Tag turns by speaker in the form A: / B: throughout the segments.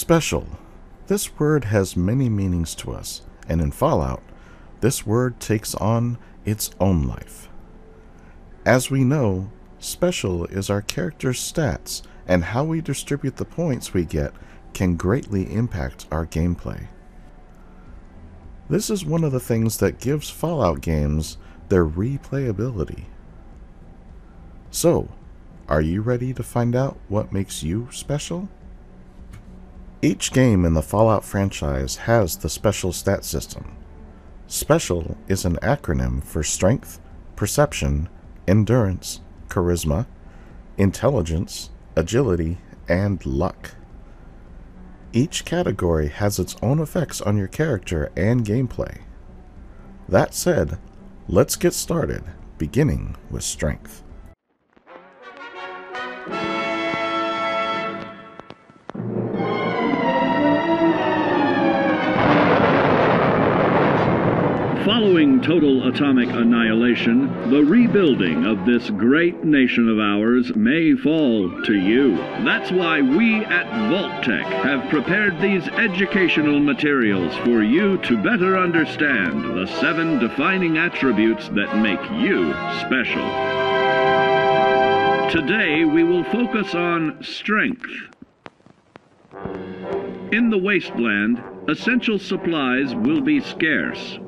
A: Special. This word has many meanings to us, and in Fallout, this word takes on its own life. As we know, special is our character's stats, and how we distribute the points we get can greatly impact our gameplay. This is one of the things that gives Fallout games their replayability. So, are you ready to find out what makes you special? Each game in the Fallout franchise has the special stat system. Special is an acronym for Strength, Perception, Endurance, Charisma, Intelligence, Agility, and Luck. Each category has its own effects on your character and gameplay. That said, let's get started, beginning with Strength.
B: Following total atomic annihilation, the rebuilding of this great nation of ours may fall to you. That's why we at Vault-Tec have prepared these educational materials for you to better understand the 7 defining attributes that make you special. Today we will focus on strength. In the wasteland, essential supplies will be scarce.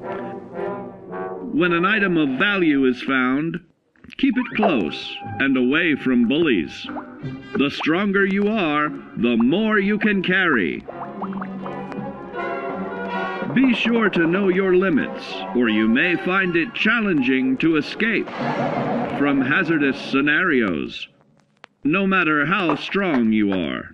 B: When an item of value is found, keep it close and away from bullies. The stronger you are, the more you can carry. Be sure to know your limits, or you may find it challenging to escape from hazardous scenarios, no matter how strong you are.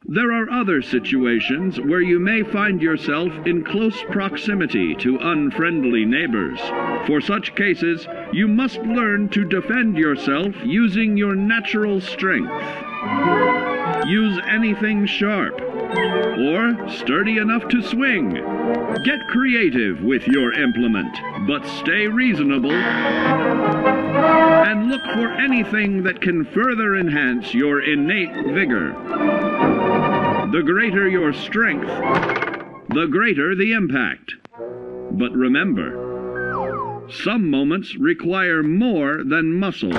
B: There are other situations where you may find yourself in close proximity to unfriendly neighbors. For such cases, you must learn to defend yourself using your natural strength. Use anything sharp, or sturdy enough to swing. Get creative with your implement, but stay reasonable. And look for anything that can further enhance your innate vigor. The greater your strength, the greater the impact. But remember, some moments require more than muscle.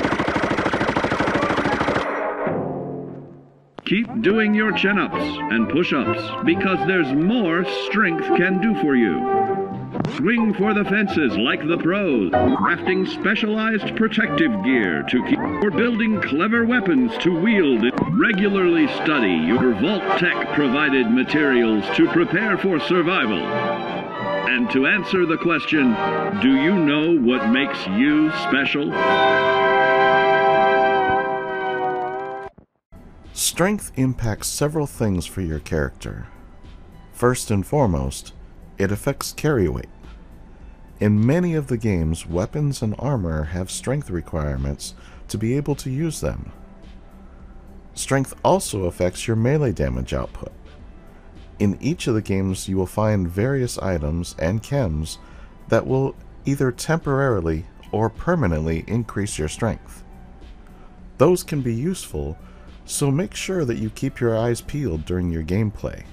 B: Keep doing your chin-ups and push-ups, because there's more strength can do for you. Swing for the fences like the pros, crafting specialized protective gear to keep, or building clever weapons to wield. Regularly study your Vault-Tec provided materials to prepare for survival. And to answer the question, do you know what makes you special?
A: Strength impacts several things for your character. First and foremost, it affects carry weight. In many of the games, weapons and armor have strength requirements to be able to use them. Strength also affects your melee damage output. In each of the games, you will find various items and chems that will either temporarily or permanently increase your strength. Those can be useful, so make sure that you keep your eyes peeled during your gameplay.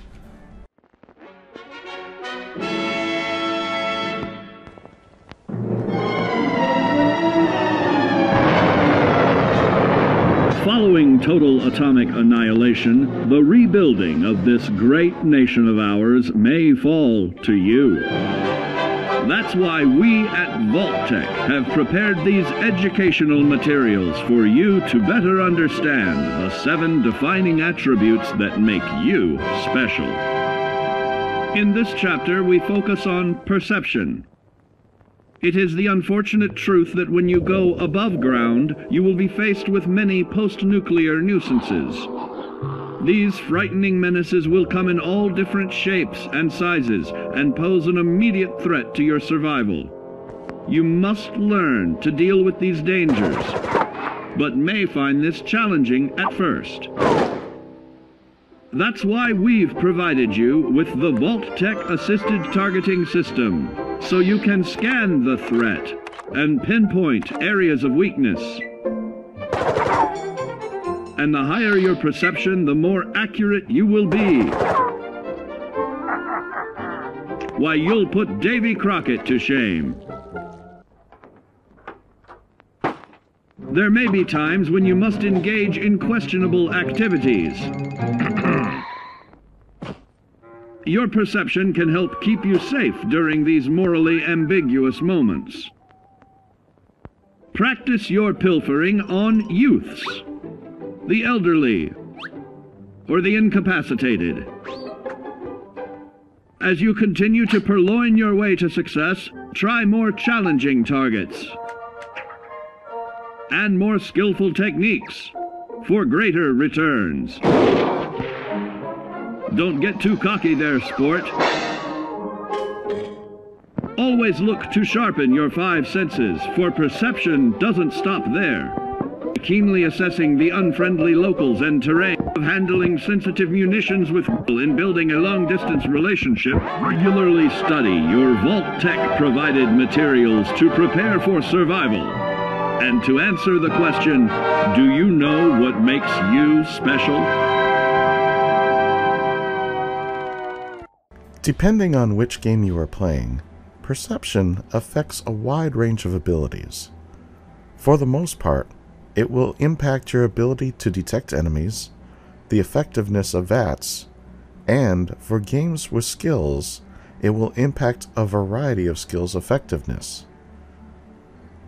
B: Following total atomic annihilation, the rebuilding of this great nation of ours may fall to you. That's why we at Vault-Tec have prepared these educational materials for you to better understand the 7 defining attributes that make you special. In this chapter, we focus on perception. It is the unfortunate truth that when you go above ground, you will be faced with many post-nuclear nuisances. These frightening menaces will come in all different shapes and sizes and pose an immediate threat to your survival. You must learn to deal with these dangers, but may find this challenging at first. That's why we've provided you with the Vault-Tec assisted targeting system, so you can scan the threat and pinpoint areas of weakness. And the higher your perception, the more accurate you will be. Why, you'll put Davy Crockett to shame. There may be times when you must engage in questionable activities. Your perception can help keep you safe during these morally ambiguous moments. Practice your pilfering on youths, the elderly, or the incapacitated. As you continue to purloin your way to success, try more challenging targets and more skillful techniques for greater returns. Don't get too cocky there, sport. Always look to sharpen your five senses, for perception doesn't stop there. Keenly assessing the unfriendly locals and terrain, of handling sensitive munitions with in building a long-distance relationship, regularly study your Vault-Tec provided materials to prepare for survival. And to answer the question, do you know what makes you special?
A: Depending on which game you are playing, perception affects a wide range of abilities. For the most part, it will impact your ability to detect enemies, the effectiveness of VATS, and for games with skills, it will impact a variety of skills' effectiveness.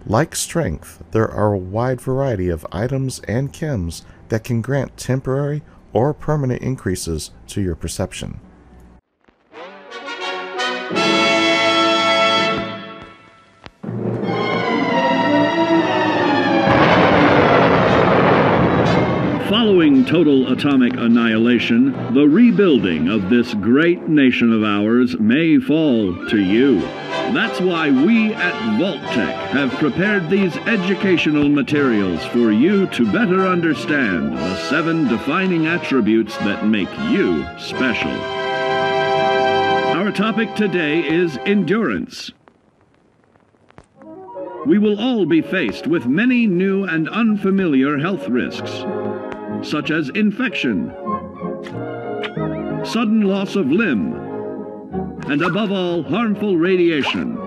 A: Like strength, there are a wide variety of items and chems that can grant temporary or permanent increases to your perception.
B: Following total atomic annihilation, the rebuilding of this great nation of ours may fall to you. That's why we at Vault-Tec have prepared these educational materials for you to better understand the 7 defining attributes that make you special. Our topic today is endurance. We will all be faced with many new and unfamiliar health risks, such as infection, sudden loss of limb, and above all, harmful radiation.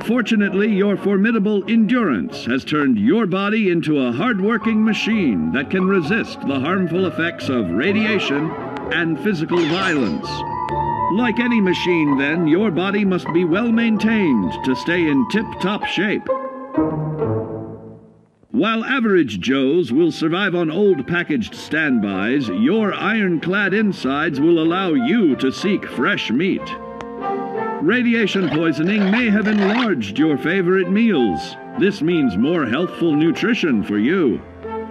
B: Fortunately, your formidable endurance has turned your body into a hard-working machine that can resist the harmful effects of radiation and physical violence. Like any machine, then, your body must be well maintained to stay in tip-top shape. While average Joes will survive on old packaged standbys, your ironclad insides will allow you to seek fresh meat. Radiation poisoning may have enlarged your favorite meals. This means more healthful nutrition for you.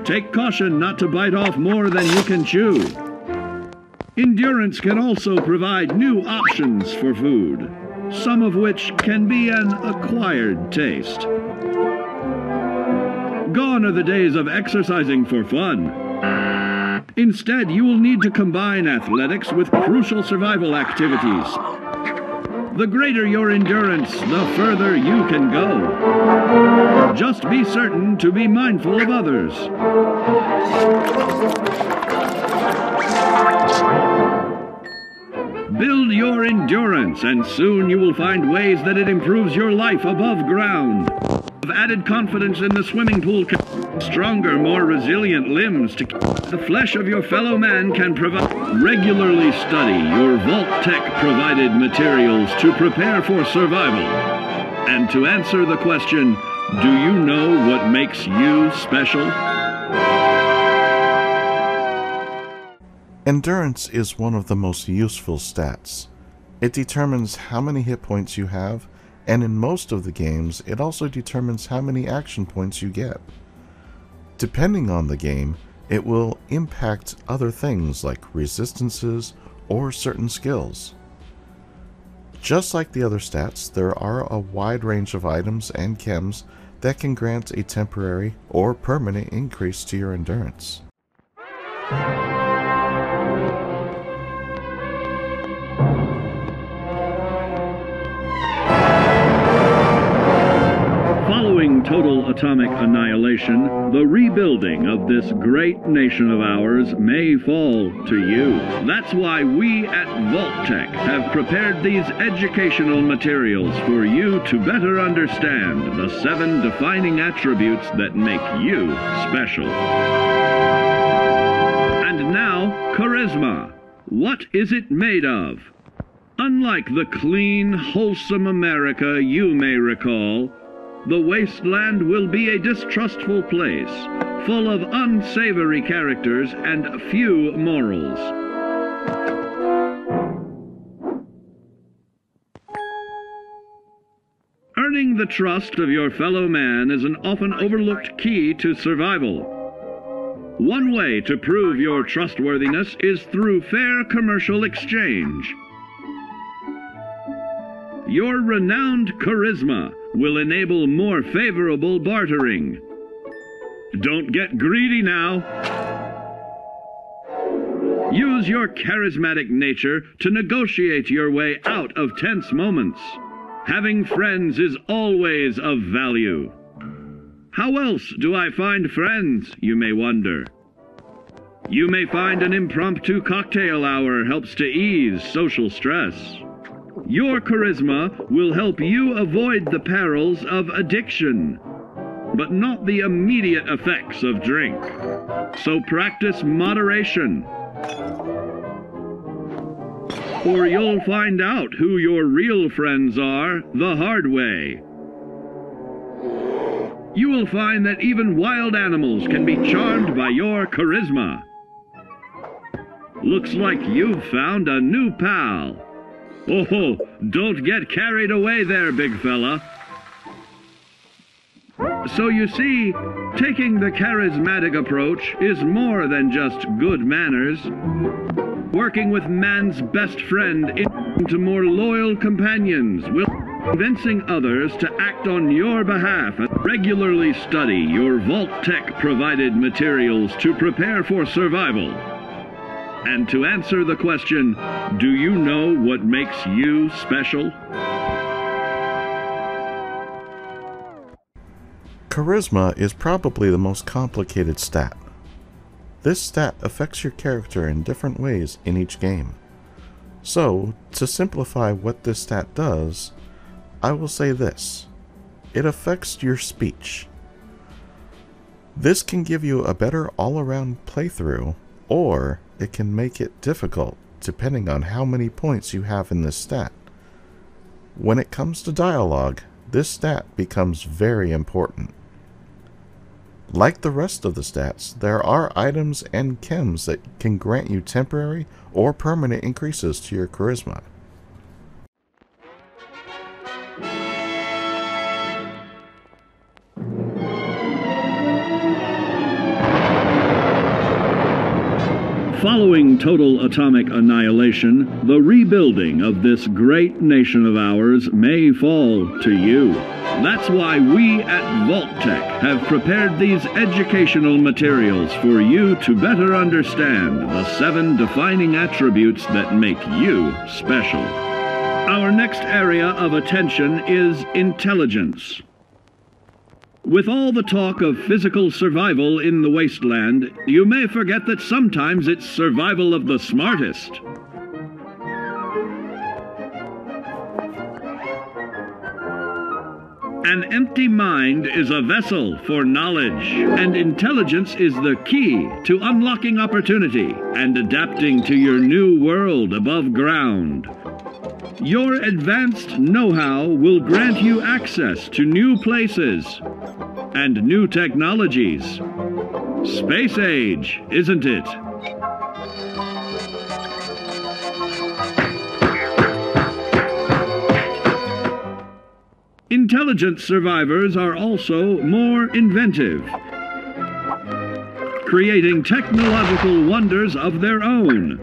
B: Take caution not to bite off more than you can chew. Endurance can also provide new options for food, some of which can be an acquired taste. Gone are the days of exercising for fun. Instead, you will need to combine athletics with crucial survival activities. The greater your endurance, the further you can go. Just be certain to be mindful of others. Build your endurance, and soon you will find ways that it improves your life above ground. Added confidence in the swimming pool, stronger, more resilient limbs to the flesh of your fellow man can provide. Regularly study your Vault-Tec provided materials to prepare for survival. And to answer the question, do you know what makes you special?
A: Endurance is one of the most useful stats. It determines how many hit points you have, and in most of the games, it also determines how many action points you get. Depending on the game, it will impact other things like resistances or certain skills. Just like the other stats, there are a wide range of items and chems that can grant a temporary or permanent increase to your endurance.
B: Following total atomic annihilation, the rebuilding of this great nation of ours may fall to you. That's why we at Vault-Tec have prepared these educational materials for you to better understand the 7 defining attributes that make you special. And now, charisma. What is it made of? Unlike the clean, wholesome America you may recall, the wasteland will be a distrustful place, full of unsavory characters and few morals. Earning the trust of your fellow man is an often overlooked key to survival. One way to prove your trustworthiness is through fair commercial exchange. Your renowned charisma will enable more favorable bartering. Don't get greedy now. Use your charismatic nature to negotiate your way out of tense moments. Having friends is always of value. How else do I find friends, you may wonder? You may find an impromptu cocktail hour helps to ease social stress. Your charisma will help you avoid the perils of addiction, but not the immediate effects of drink. So practice moderation, or you'll find out who your real friends are the hard way. You will find that even wild animals can be charmed by your charisma. Looks like you've found a new pal. Oh, don't get carried away there, big fella. So you see, taking the charismatic approach is more than just good manners. Working with man's best friend into more loyal companions will convincing others to act on your behalf. Regularly study your Vault-Tec provided materials to prepare for survival. And to answer the question, do you know what makes you special?
A: Charisma is probably the most complicated stat. This stat affects your character in different ways in each game. So, to simplify what this stat does, I will say this. It affects your speech. This can give you a better all-around playthrough, or it can make it difficult depending on how many points you have in this stat. When it comes to dialogue, this stat becomes very important. Like the rest of the stats, there are items and chems that can grant you temporary or permanent increases to your charisma.
B: Following total atomic annihilation, the rebuilding of this great nation of ours may fall to you. That's why we at Vault-Tec have prepared these educational materials for you to better understand the 7 defining attributes that make you special. Our next area of attention is intelligence. With all the talk of physical survival in the wasteland, you may forget that sometimes it's survival of the smartest. An empty mind is a vessel for knowledge, and intelligence is the key to unlocking opportunity and adapting to your new world above ground. Your advanced know-how will grant you access to new places and new technologies. Space age, isn't it? Intelligent survivors are also more inventive, creating technological wonders of their own.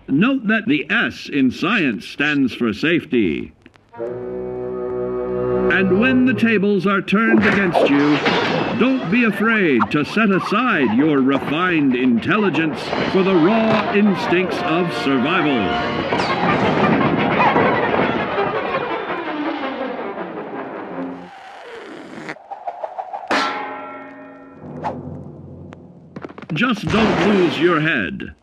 B: Note that the S in science stands for safety. And when the tables are turned against you, don't be afraid to set aside your refined intelligence for the raw instincts of survival. Just don't lose your head.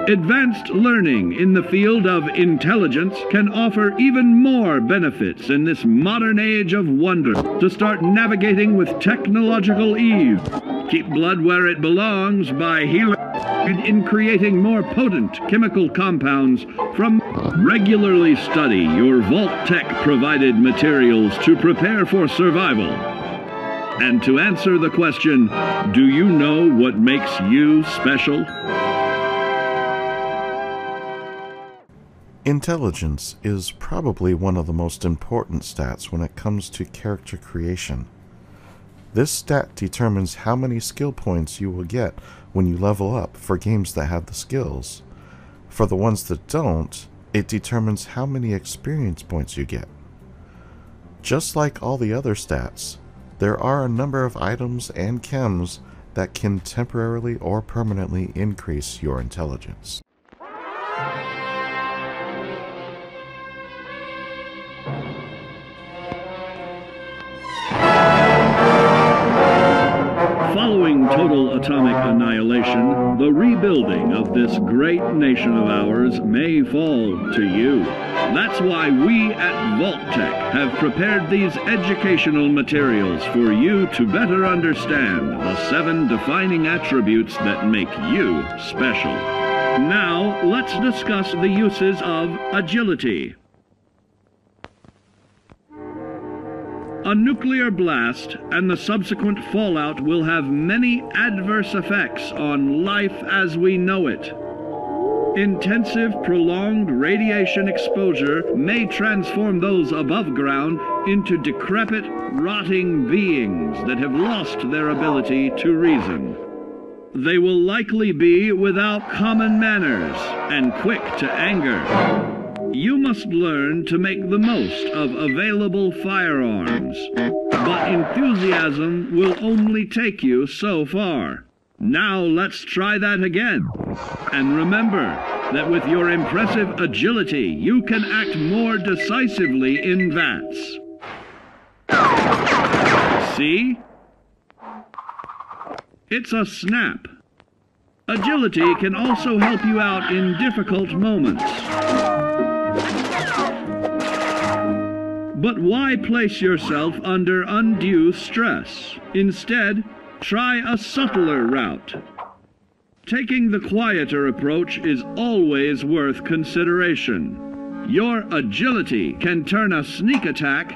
B: Advanced learning in the field of intelligence can offer even more benefits in this modern age of wonder to start navigating with technological ease. Keep blood where it belongs by healing in creating more potent chemical compounds from. Regularly study your Vault-Tec provided materials to prepare for survival. And to answer the question, do you know what makes you special?
A: Intelligence is probably one of the most important stats when it comes to character creation. This stat determines how many skill points you will get when you level up for games that have the skills. For the ones that don't, it determines how many experience points you get. Just like all the other stats, there are a number of items and chems that can temporarily or permanently increase your intelligence.
B: Following total atomic annihilation, the rebuilding of this great nation of ours may fall to you. That's why we at Vault-Tec have prepared these educational materials for you to better understand the 7 defining attributes that make you special. Now, let's discuss the uses of agility. A nuclear blast and the subsequent fallout will have many adverse effects on life as we know it. Intensive, prolonged radiation exposure may transform those above ground into decrepit, rotting beings that have lost their ability to reason. They will likely be without common manners and quick to anger. You must learn to make the most of available firearms, but enthusiasm will only take you so far. Now let's try that again. And remember that with your impressive agility, you can act more decisively in VATS. See? It's a snap. Agility can also help you out in difficult moments. But why place yourself under undue stress? Instead, try a subtler route. Taking the quieter approach is always worth consideration. Your agility can turn a sneak attack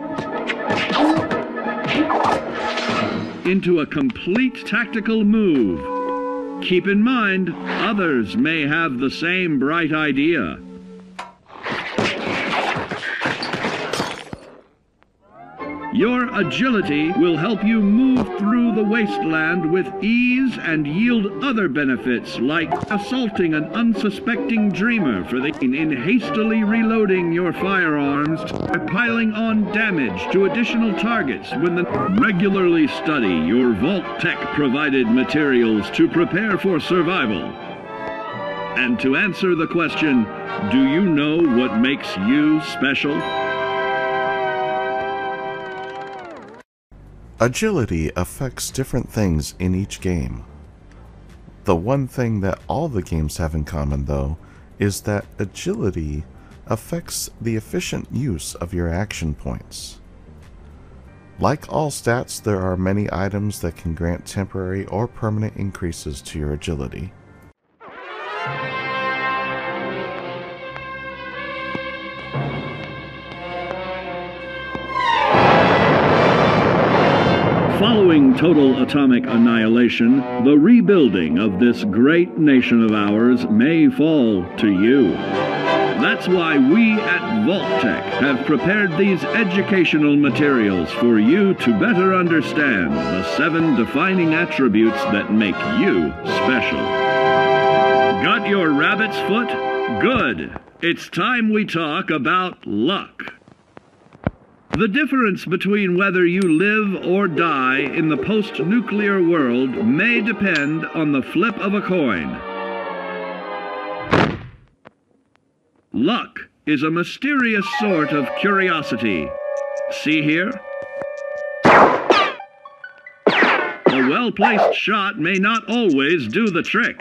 B: into a complete tactical move. Keep in mind, others may have the same bright idea. Your agility will help you move through the wasteland with ease and yield other benefits like assaulting an unsuspecting dreamer in hastily reloading your firearms or piling on damage to additional targets regularly study your Vault-Tec provided materials to prepare for survival. And to answer the question, do you know what makes you special?
A: Agility affects different things in each game. The one thing that all the games have in common, though, is that agility affects the efficient use of your action points. Like all stats, there are many items that can grant temporary or permanent increases to your agility.
B: Following total atomic annihilation, the rebuilding of this great nation of ours may fall to you. That's why we at Vault-Tec have prepared these educational materials for you to better understand the 7 defining attributes that make you special. Got your rabbit's foot? Good. It's time we talk about luck. The difference between whether you live or die in the post-nuclear world may depend on the flip of a coin. Luck is a mysterious sort of curiosity. See here? A well-placed shot may not always do the trick.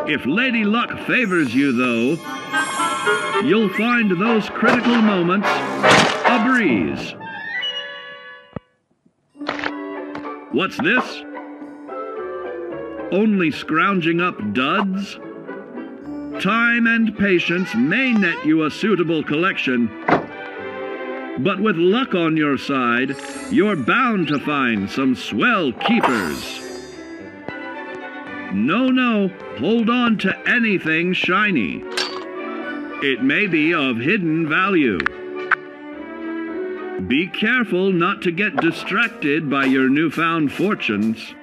B: If Lady Luck favors you, though, you'll find those critical moments a breeze. What's this? Only scrounging up duds? Time and patience may net you a suitable collection, but with luck on your side, you're bound to find some swell keepers. No, hold on to anything shiny. It may be of hidden value. Be careful not to get distracted by your newfound fortunes.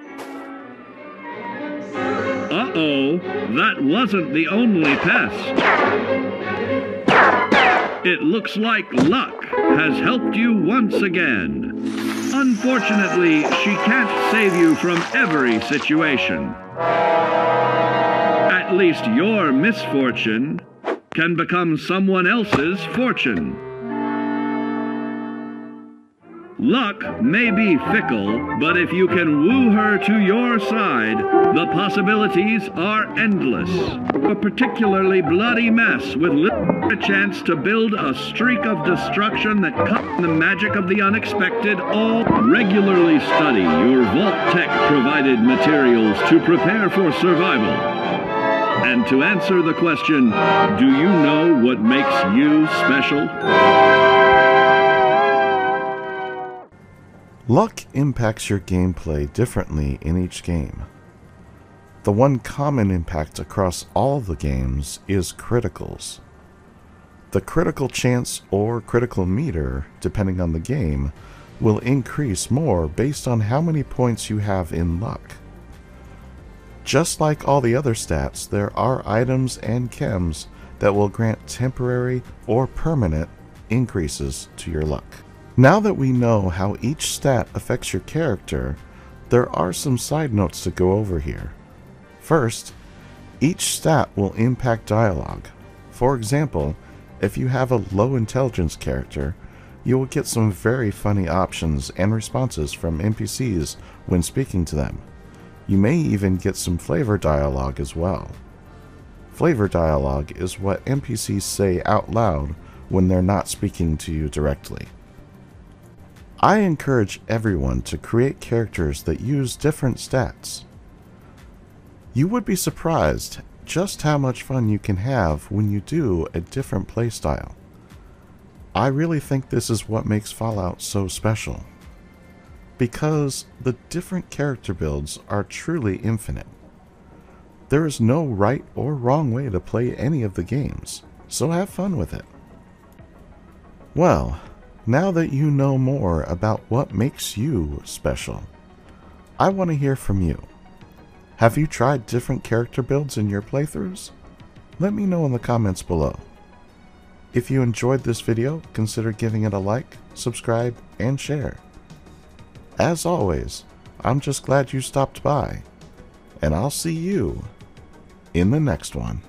B: Uh-oh, that wasn't the only pest. It looks like luck has helped you once again. Unfortunately, she can't save you from every situation. At least your misfortune can become someone else's fortune. Luck may be fickle, but if you can woo her to your side, the possibilities are endless. A particularly bloody mess with little chance to build a streak of destruction that cuts the magic of the unexpected. All regularly study your Vault-Tec provided materials to prepare for survival. And to answer the question, do you know what makes you special?
A: Luck impacts your gameplay differently in each game. The one common impact across all the games is criticals. The critical chance or critical meter, depending on the game, will increase more based on how many points you have in luck. Just like all the other stats, there are items and chems that will grant temporary or permanent increases to your luck. Now that we know how each stat affects your character, there are some side notes to go over here. First, each stat will impact dialogue. For example, if you have a low intelligence character, you will get some very funny options and responses from NPCs when speaking to them. You may even get some flavor dialogue as well. Flavor dialogue is what NPCs say out loud when they're not speaking to you directly. I encourage everyone to create characters that use different stats. You would be surprised just how much fun you can have when you do a different playstyle. I really think this is what makes Fallout so special, because the different character builds are truly infinite. There is no right or wrong way to play any of the games, so have fun with it. Well, now that you know more about what makes you special, I want to hear from you. Have you tried different character builds in your playthroughs? Let me know in the comments below. If you enjoyed this video, consider giving it a like, subscribe, and share. As always, I'm just glad you stopped by, and I'll see you in the next one.